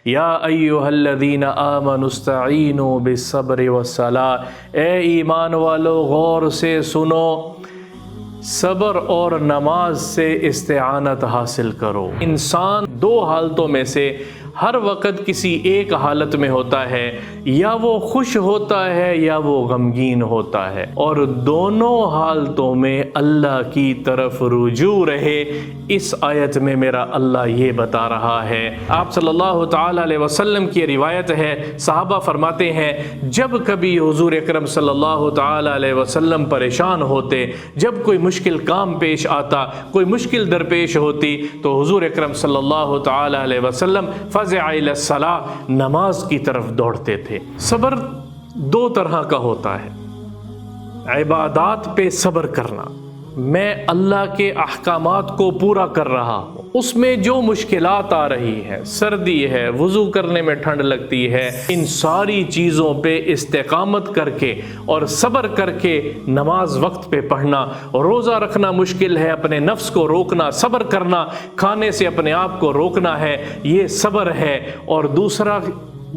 یا ایھا الذین آمنوا استعینوا بالصبر والصلاۃ، اے ایمان والو غور سے سنو، صبر اور نماز سے استعانت حاصل کرو۔ انسان دو حالتوں میں سے ہر وقت کسی ایک حالت میں ہوتا ہے، یا وہ خوش ہوتا ہے یا وہ غمگین ہوتا ہے، اور دونوں حالتوں میں اللہ کی طرف رجوع رہے۔ اس آیت میں میرا اللہ یہ بتا رہا ہے۔ آپ صلی اللہ تعالی علیہ وسلم کی روایت ہے، صحابہ فرماتے ہیں جب کبھی حضور اکرم صلی اللہ تعالی علیہ وسلم پریشان ہوتے، جب کوئی مشکل کام پیش آتا، کوئی مشکل درپیش ہوتی، تو حضور اکرم صلی اللہ تعالی علیہ وسلم فزع الی الصلاۃ، نماز کی طرف دوڑتے تھے۔ صبر دو طرح کا ہوتا ہے، عبادات پہ صبر کرنا، میں اللہ کے احکامات کو پورا کر رہا ہوں، اس میں جو مشکلات آ رہی ہیں، سردی ہے، وضو کرنے میں ٹھنڈ لگتی ہے، ان ساری چیزوں پہ استقامت کر کے اور صبر کر کے نماز وقت پہ پڑھنا، روزہ رکھنا مشکل ہے، اپنے نفس کو روکنا، صبر کرنا، کھانے سے اپنے آپ کو روکنا ہے، یہ صبر ہے۔ اور دوسرا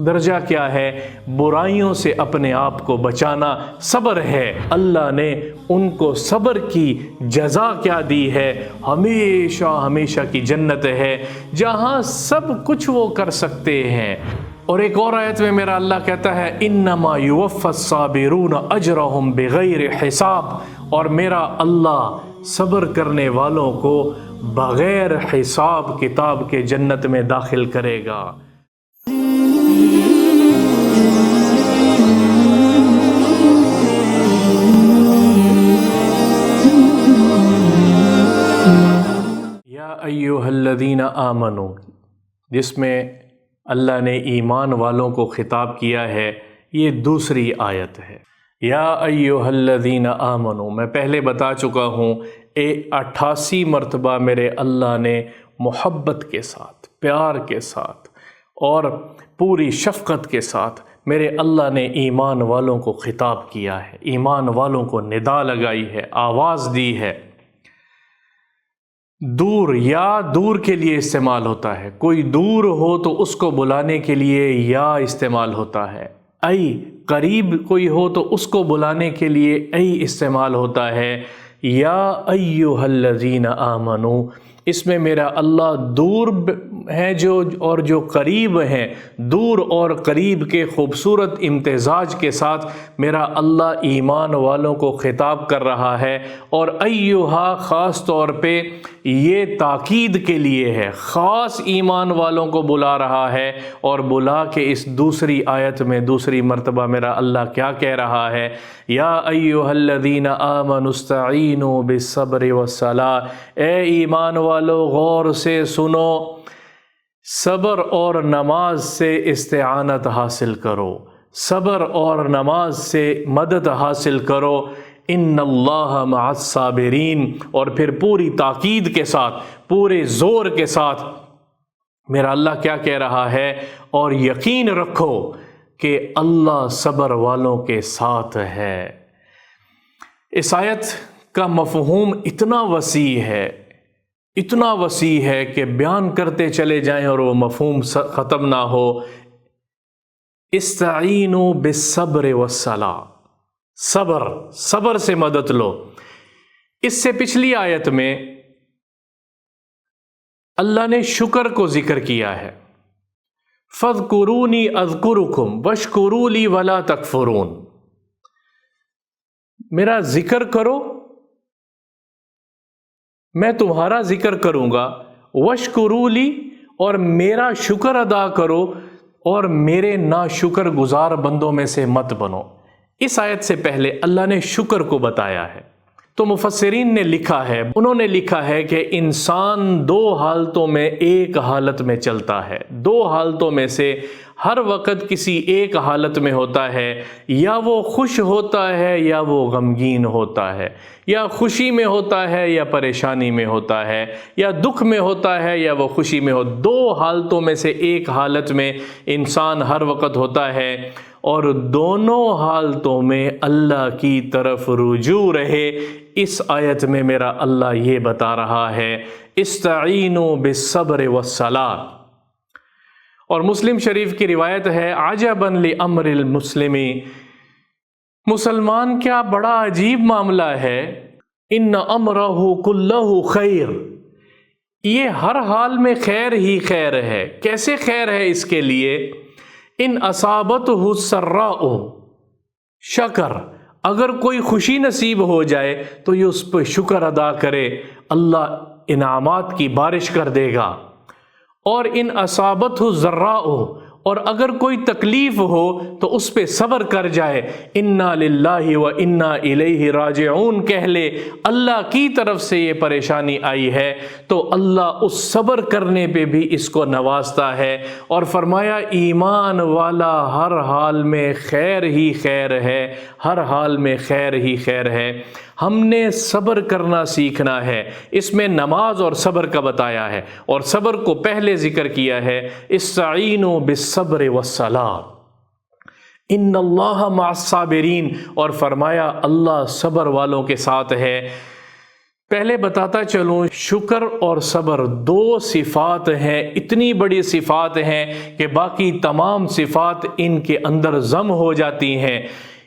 درجہ کیا ہے؟ برائیوں سے اپنے آپ کو بچانا، صبر ہے۔ اللہ نے ان کو صبر کی جزا کیا دی ہے؟ ہمیشہ ہمیشہ کی جنت ہے، جہاں سب کچھ وہ کر سکتے ہیں۔ اور ایک اور آیت میں میرا اللہ کہتا ہے انما یوفی الصابرون اجرہم بغیر حساب، اور میرا اللہ صبر کرنے والوں کو بغیر حساب کتاب کے جنت میں داخل کرے گا۔ یا ایھا الذین آمنوا، جس میں اللہ نے ایمان والوں کو خطاب کیا ہے، یہ دوسری آیت ہے۔ یا ایھا الذین آمنوا، میں پہلے بتا چکا ہوں 88 مرتبہ میرے اللہ نے محبت کے ساتھ، پیار کے ساتھ اور پوری شفقت کے ساتھ میرے اللہ نے ایمان والوں کو خطاب کیا ہے، ایمان والوں کو ندا لگائی ہے، آواز دی ہے۔ دور یا دور کے لیے استعمال ہوتا ہے، کوئی دور ہو تو اس کو بلانے کے لیے یا استعمال ہوتا ہے، ای قریب کوئی ہو تو اس کو بلانے کے لیے ای استعمال ہوتا ہے۔ یا ایھا الذین آمنوا، اس میں میرا اللہ دور ہیں اور جو قریب ہیں، دور اور قریب کے خوبصورت امتزاج کے ساتھ میرا اللہ ایمان والوں کو خطاب کر رہا ہے، اور ایھا خاص طور پہ یہ تاکید کے لیے ہے، خاص ایمان والوں کو بلا رہا ہے، اور بلا کے اس دوسری آیت میں دوسری مرتبہ میرا اللہ کیا کہہ رہا ہے؟ یا ایھا الذین آمنوا استعینوا بالصبر والصلاۃ، اے ایمان والو غور سے سنو، صبر اور نماز سے استعانت حاصل کرو، صبر اور نماز سے مدد حاصل کرو، ان اللہ مع الصابرین، اور پھر پوری تاکید کے ساتھ، پورے زور کے ساتھ میرا اللہ کیا کہہ رہا ہے؟ اور یقین رکھو کہ اللہ صبر والوں کے ساتھ ہے۔ اس آیت کا مفہوم اتنا وسیع ہے، اتنا وسیع ہے کہ بیان کرتے چلے جائیں اور وہ مفہوم ختم نہ ہو۔ استعینوا بالصبر والصلاۃ، صبر سے مدد لو۔ اس سے پچھلی آیت میں اللہ نے شکر کو ذکر کیا ہے، فاذکرونی اذکرکم واشکروا لی ولا تکفرون، میرا ذکر کرو، میں تمہارا ذکر کروں گا، واشکروا لی، اور میرا شکر ادا کرو، اور میرے ناشکر گزار بندوں میں سے مت بنو۔ اس آیت سے پہلے اللہ نے شکر کو بتایا ہے، تو مفسرین نے لکھا ہے، انہوں نے لکھا ہے کہ انسان دو حالتوں میں ایک حالت میں چلتا ہے، دو حالتوں میں سے ہر وقت کسی ایک حالت میں ہوتا ہے، یا وہ خوش ہوتا ہے یا وہ غمگین ہوتا ہے، یا خوشی میں ہوتا ہے یا پریشانی میں ہوتا ہے، یا دکھ میں ہوتا ہے یا وہ خوشی میں ہو، دو حالتوں میں سے ایک حالت میں انسان ہر وقت ہوتا ہے، اور دونوں حالتوں میں اللہ کی طرف رجوع رہے۔ اس آیت میں میرا اللہ یہ بتا رہا ہے استعینوا بالصبر والصلاۃ، اور مسلم شریف کی روایت ہے، عجباً لامر المسلمی، مسلمان کیا بڑا عجیب معاملہ ہے، ان امرہ کلہ خیر، یہ ہر حال میں خیر ہی خیر ہے۔ کیسے خیر ہے اس کے لیے؟ ان اصابتہ السراء شکر، اگر کوئی خوشی نصیب ہو جائے تو یہ اس پہ شکر ادا کرے، اللہ انعامات کی بارش کر دے گا۔ اور ان اصابتہ الضراء، اور اگر کوئی تکلیف ہو تو اس پہ صبر کر جائے، انا للہ و انا الیہ راجعون کہہ لے، اللہ کی طرف سے یہ پریشانی آئی ہے، تو اللہ اس صبر کرنے پہ بھی اس کو نوازتا ہے۔ اور فرمایا ایمان والا ہر حال میں خیر ہی خیر ہے، ہر حال میں خیر ہی خیر ہے۔ ہم نے صبر کرنا سیکھنا ہے، اس میں نماز اور صبر کا بتایا ہے، اور صبر کو پہلے ذکر کیا ہے، استعینوا بالصبر والصلاۃ ان اللہ مع الصابرین، اور فرمایا اللہ صبر والوں کے ساتھ ہے۔ پہلے بتاتا چلوں، شکر اور صبر دو صفات ہیں، اتنی بڑی صفات ہیں کہ باقی تمام صفات ان کے اندر ضم ہو جاتی ہیں۔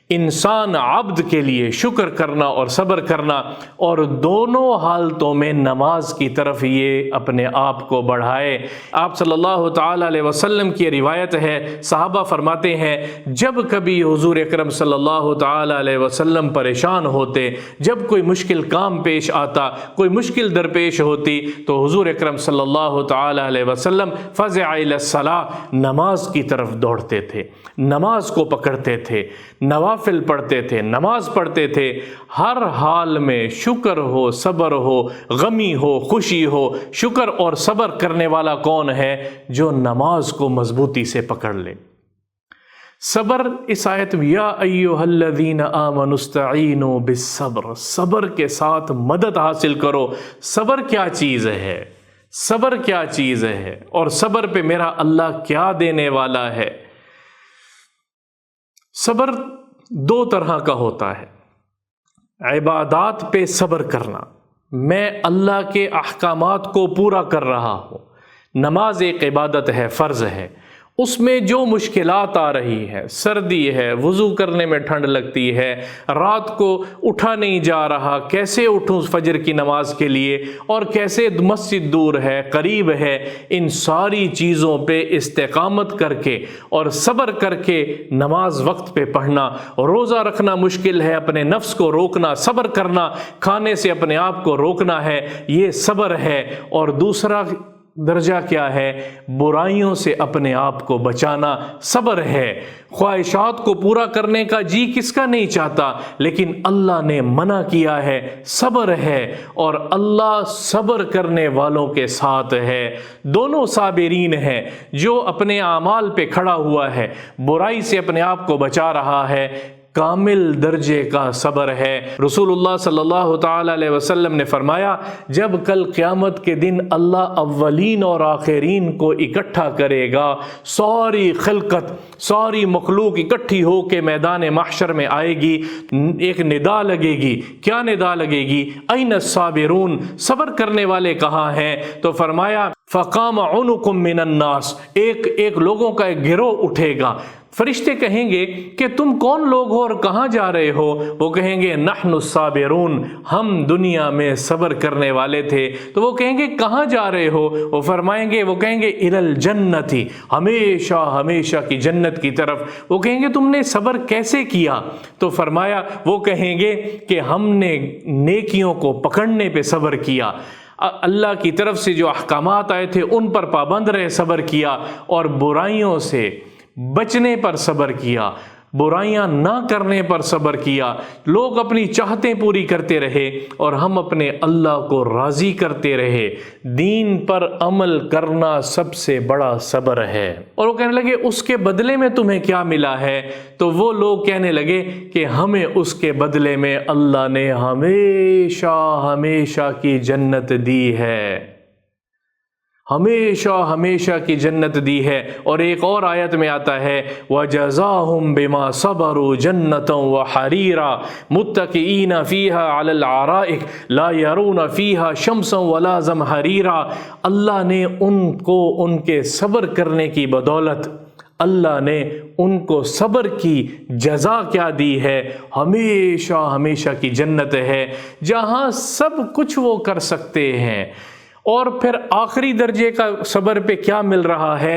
انسان عبد کے لیے شکر کرنا اور صبر کرنا، اور دونوں حالتوں میں نماز کی طرف یہ اپنے آپ کو بڑھائے۔ آپ صلی اللہ تعالی علیہ وسلم کی روایت ہے، صحابہ فرماتے ہیں جب کبھی حضور اکرم صلی اللہ تعالی علیہ وسلم پریشان ہوتے، جب کوئی مشکل کام پیش آتا، کوئی مشکل درپیش ہوتی، تو حضور اکرم صلی اللہ تعالی علیہ وسلم فزع الی الصلاۃ، نماز کی طرف دوڑتے تھے، نماز کو پکڑتے تھے، نوافل پڑھتے تھے، نماز پڑھتے تھے۔ ہر حال میں شکر ہو، صبر ہو، غمی ہو، خوشی ہو، شکر اور صبر کرنے والا کون ہے؟ جو نماز کو مضبوطی سے پکڑ لے۔ صبر اس آیت میں یا ایھا الذین آمنوا استعینوا بالصبر، صبر کے ساتھ مدد حاصل کرو۔ صبر کیا چیز ہے؟ صبر کیا چیز ہے؟ اور صبر پہ میرا اللہ کیا دینے والا ہے؟ صبر دو طرح کا ہوتا ہے۔ عبادات پہ صبر کرنا، میں اللہ کے احکامات کو پورا کر رہا ہوں، نماز ایک عبادت ہے، فرض ہے، اس میں جو مشکلات آ رہی ہے، سردی ہے، وضو کرنے میں ٹھنڈ لگتی ہے، رات کو اٹھا نہیں جا رہا، کیسے اٹھوں فجر کی نماز کے لیے، اور کیسے مسجد دور ہے، قریب ہے، ان ساری چیزوں پہ استقامت کر کے اور صبر کر کے نماز وقت پہ پڑھنا، روزہ رکھنا مشکل ہے، اپنے نفس کو روکنا، صبر کرنا، کھانے سے اپنے آپ کو روکنا ہے، یہ صبر ہے۔ اور دوسرا درجہ کیا ہے؟ برائیوں سے اپنے آپ کو بچانا، صبر ہے۔ خواہشات کو پورا کرنے کا جی کس کا نہیں چاہتا، لیکن اللہ نے منع کیا ہے، صبر ہے، اور اللہ صبر کرنے والوں کے ساتھ ہے۔ دونوں صابرین ہیں، جو اپنے اعمال پہ کھڑا ہوا ہے، برائی سے اپنے آپ کو بچا رہا ہے، کامل درجے کا صبر ہے۔ رسول اللہ صلی اللہ تعالی علیہ وسلم نے فرمایا جب کل قیامت کے دن اللہ اولین اور آخرین کو اکٹھا کرے گا، ساری خلقت، ساری مخلوق اکٹھی ہو کے میدان محشر میں آئے گی، ایک ندا لگے گی۔ کیا ندا لگے گی؟ این الصابرون، صبر کرنے والے کہاں ہیں؟ تو فرمایا فقام عنق من الناس، ایک لوگوں کا ایک گروہ اٹھے گا۔ فرشتے کہیں گے کہ تم کون لوگ ہو اور کہاں جا رہے ہو؟ وہ کہیں گے نحن الصابرون، ہم دنیا میں صبر کرنے والے تھے۔ تو وہ کہیں گے کہاں جا رہے ہو؟ وہ فرمائیں گے، وہ کہیں گے الی الجنت، ہمیشہ ہمیشہ کی جنت کی طرف۔ وہ کہیں گے تم نے صبر کیسے کیا؟ تو فرمایا وہ کہیں گے کہ ہم نے نیکیوں کو پکڑنے پہ صبر کیا، اللہ کی طرف سے جو احکامات آئے تھے ان پر پابند رہے، صبر کیا، اور برائیوں سے بچنے پر صبر کیا، برائیاں نہ کرنے پر صبر کیا۔ لوگ اپنی چاہتیں پوری کرتے رہے اور ہم اپنے اللہ کو راضی کرتے رہے۔ دین پر عمل کرنا سب سے بڑا صبر ہے۔ اور وہ کہنے لگے اس کے بدلے میں تمہیں کیا ملا ہے؟ تو وہ لوگ کہنے لگے کہ ہمیں اس کے بدلے میں اللہ نے ہمیشہ ہمیشہ کی جنت دی ہے، ہمیشہ ہمیشہ کی جنت دی ہے۔ اور ایک اور آیت میں آتا ہے وَجَزَاهُمْ بِمَا صَبَرُوا جَنَّةً وَحَرِيرًا مُتَّكِئِينَ فِيهَا عَلَى الْأَرَائِكِ لَا يَرُونَ فِيهَا شَمْسًا وَلَا زَمْهَرِيرًا۔ اللہ نے ان کو ان کے صبر کرنے کی بدولت، اللہ نے ان کو صبر کی جزا کیا دی ہے؟ ہمیشہ ہمیشہ کی جنت ہے جہاں سب کچھ وہ کر سکتے ہیں۔ اور پھر آخری درجے کا صبر پہ کیا مل رہا ہے؟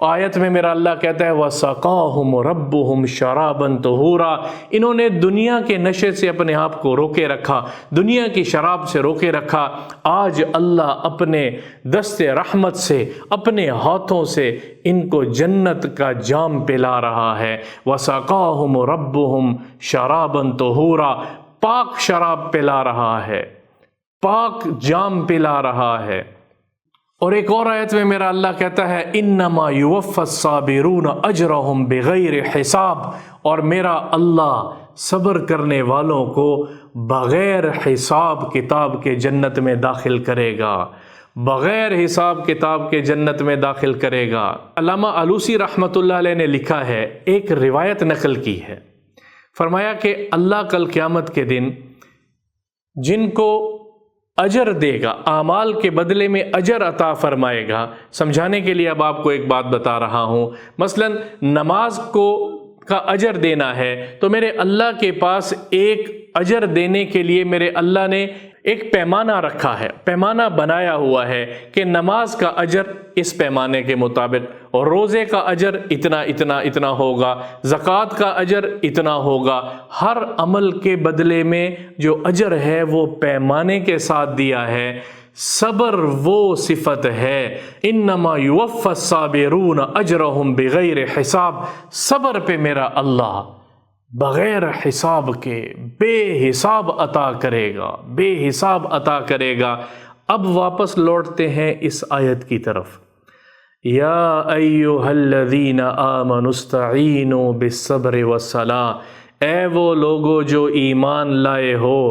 آیت میں میرا اللہ کہتا ہے وَسَقَاهُمْ رَبُّهُمْ شَرَابًا طَهُورًا۔ انہوں نے دنیا کے نشے سے اپنے آپ کو روکے رکھا، دنیا کی شراب سے روکے رکھا۔ آج اللہ اپنے دست رحمت سے، اپنے ہاتھوں سے ان کو جنت کا جام پلا رہا ہے۔ وَسَقَاهُمْ رَبُّهُمْ شَرَابًا طَهُورًا، پاک شراب پلا رہا ہے، پاک جام پلا رہا ہے۔ اور ایک اور آیت میں میرا اللہ کہتا ہے انما یوفی الصابرون اجرہم بغیر حساب، اور میرا اللہ صبر کرنے والوں کو بغیر حساب کتاب کے جنت میں داخل کرے گا، بغیر حساب کتاب کے جنت میں داخل کرے گا۔ علامہ آلوسی رحمۃ اللہ علیہ نے لکھا ہے، ایک روایت نقل کی ہے، فرمایا کہ اللہ کل قیامت کے دن جن کو اجر دے گا، اعمال کے بدلے میں اجر عطا فرمائے گا۔ سمجھانے کے لیے اب آپ کو ایک بات بتا رہا ہوں، مثلا نماز کا اجر دینا ہے تو میرے اللہ کے پاس ایک اجر دینے کے لیے میرے اللہ نے ایک پیمانہ رکھا ہے، پیمانہ بنایا ہوا ہے کہ نماز کا اجر اس پیمانے کے مطابق، اور روزے کا اجر اتنا اتنا اتنا ہوگا، زکوٰۃ کا اجر اتنا ہوگا۔ ہر عمل کے بدلے میں جو اجر ہے وہ پیمانے کے ساتھ دیا ہے۔ صبر وہ صفت ہے، انما یوفی الصابرون اجرہم بغیر حساب، صبر پہ میرا اللہ بغیر حساب کے بے حساب عطا کرے گا، بے حساب عطا کرے گا۔ اب واپس لوٹتے ہیں اس آیت کی طرف، یا ایھا الذین آمنوا استعینوا بالصبر والصلاۃ، اے وہ لوگو جو ایمان لائے ہو،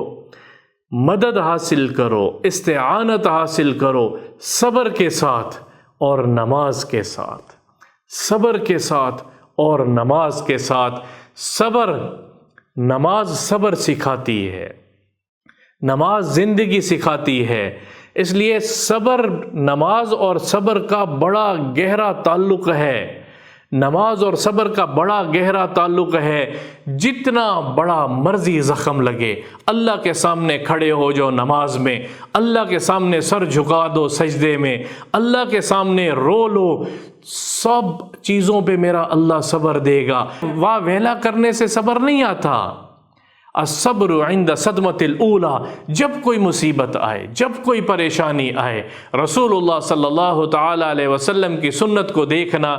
مدد حاصل کرو، استعانت حاصل کرو صبر کے ساتھ اور نماز کے ساتھ، صبر کے ساتھ اور نماز کے ساتھ۔ صبر، نماز صبر سکھاتی ہے، نماز زندگی سکھاتی ہے، اس لیے صبر، نماز اور صبر کا بڑا گہرا تعلق ہے، نماز اور صبر کا بڑا گہرا تعلق ہے۔ جتنا بڑا مرضی زخم لگے، اللہ کے سامنے کھڑے ہو جو نماز میں، اللہ کے سامنے سر جھکا دو سجدے میں، اللہ کے سامنے رو لو، سب چیزوں پہ میرا اللہ صبر دے گا۔ واہ ویلا کرنے سے صبر نہیں آتا۔ الصبر عند صدمۃ الاولی، جب کوئی مصیبت آئے، جب کوئی پریشانی آئے، رسول اللہ صلی اللہ تعالی علیہ وسلم کی سنت کو دیکھنا،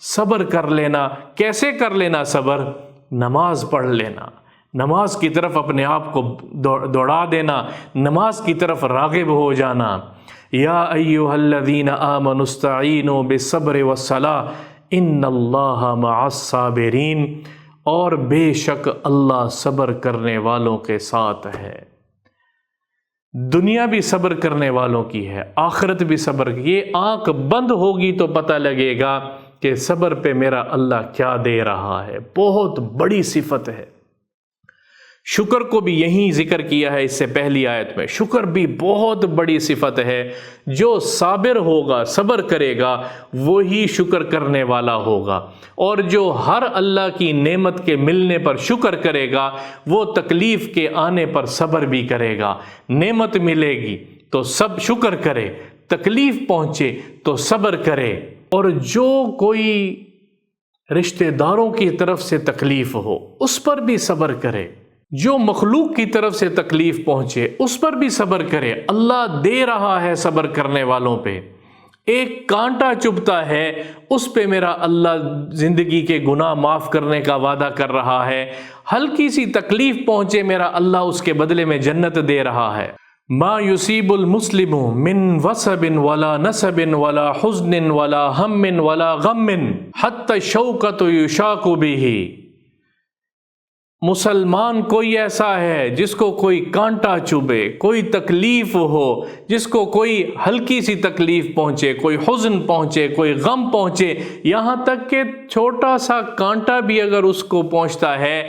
صبر کر لینا۔ کیسے کر لینا صبر؟ نماز پڑھ لینا، نماز کی طرف اپنے آپ کو دوڑا دینا، نماز کی طرف راغب ہو جانا۔ یا ایھا الذین آمنوا استعینوا بالصبر والصلاۃ ان اللہ مع الصابرین، اور بے شک اللہ صبر کرنے والوں کے ساتھ ہے۔ دنیا بھی صبر کرنے والوں کی ہے، آخرت بھی صبر کی۔ یہ آنکھ بند ہوگی تو پتہ لگے گا کہ صبر پہ میرا اللہ کیا دے رہا ہے، بہت بڑی صفت ہے۔ شکر کو بھی یہیں ذکر کیا ہے اس سے پہلی آیت میں، شکر بھی بہت بڑی صفت ہے۔ جو صابر ہوگا، صبر کرے گا، وہی شکر کرنے والا ہوگا، اور جو ہر اللہ کی نعمت کے ملنے پر شکر کرے گا، وہ تکلیف کے آنے پر صبر بھی کرے گا۔ نعمت ملے گی تو سب شکر کرے، تکلیف پہنچے تو صبر کرے، اور جو کوئی رشتہ داروں کی طرف سے تکلیف ہو اس پر بھی صبر کرے، جو مخلوق کی طرف سے تکلیف پہنچے اس پر بھی صبر کرے۔ اللہ دے رہا ہے صبر کرنے والوں پہ۔ ایک کانٹا چبھتا ہے اس پہ میرا اللہ زندگی کے گناہ معاف کرنے کا وعدہ کر رہا ہے۔ ہلکی سی تکلیف پہنچے میرا اللہ اس کے بدلے میں جنت دے رہا ہے۔ ما یصیب المسلم من وصب ولا نصب ولا حزن ولا ہم ولا غم حتی الشوکۃ یشاق بہ، مسلمان کوئی ایسا ہے جس کو کوئی کانٹا چبھے، کوئی تکلیف ہو، جس کو کوئی ہلکی سی تکلیف پہنچے، کوئی حزن پہنچے، کوئی غم پہنچے، یہاں تک کہ چھوٹا سا کانٹا بھی اگر اس کو پہنچتا ہے،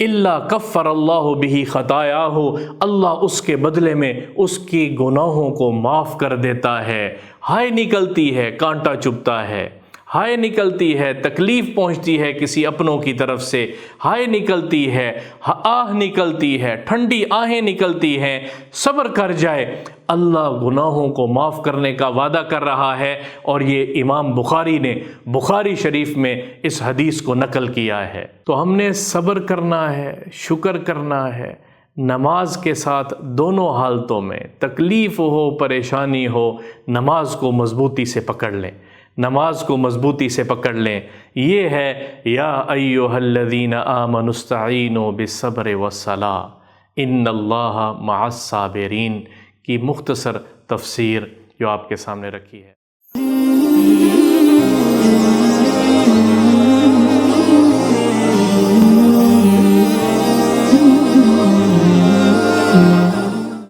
الا کفر اللہ بہ خطایاہ، اللہ اس کے بدلے میں اس کی گناہوں کو معاف کر دیتا ہے۔ ہائے نکلتی ہے، کانٹا چبھتا ہے، ہائے نکلتی ہے، تکلیف پہنچتی ہے کسی اپنوں کی طرف سے، ہائے نکلتی ہے، آہ نکلتی ہے، ٹھنڈی آہیں نکلتی ہیں، صبر کر جائے، اللہ گناہوں کو معاف کرنے کا وعدہ کر رہا ہے۔ اور یہ امام بخاری نے بخاری شریف میں اس حدیث کو نقل کیا ہے۔ تو ہم نے صبر کرنا ہے، شکر کرنا ہے، نماز کے ساتھ دونوں حالتوں میں، تکلیف ہو، پریشانی ہو، نماز کو مضبوطی سے پکڑ لیں، نماز کو مضبوطی سے پکڑ لیں۔ یہ ہے یا ایھا الذین آمنوا استعینوا بالصبر والصلاۃ ان اللہ مع الصابرین کی مختصر تفسیر جو آپ کے سامنے رکھی ہے۔